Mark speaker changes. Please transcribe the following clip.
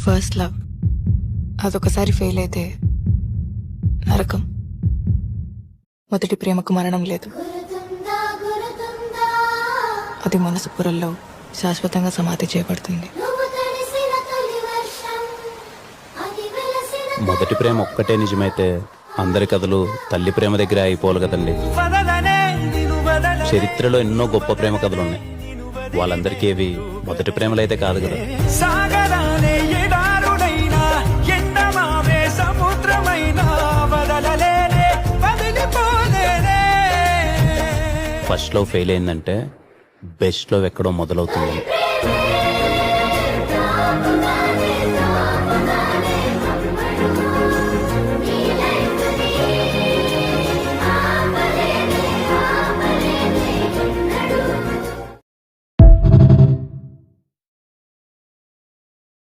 Speaker 1: First love అదొకసారి fail అయితే నరకం. మొదటి ప్రేమకు మరణం లేదు. అది మనసు పొరల్లో శాశ్వతంగా సమాధి చేయబడుతుంది.
Speaker 2: మొదటి ప్రేమ ఒక్కటే నిజమైతే అందరి కథలు తల్లి ప్రేమ దగ్గర అయిపోవాలి కదండి. చరిత్రలో ఎన్నో గొప్ప ప్రేమ కథలున్నాయి. వాళ్ళందరికీ ఏవి మొదటి ప్రేమలైతే కాదు కదా. ఫస్ట్ లో ఫెయిల్ అయిందంటే బెస్ట్ లో ఎక్కడో మొదలవుతుంది.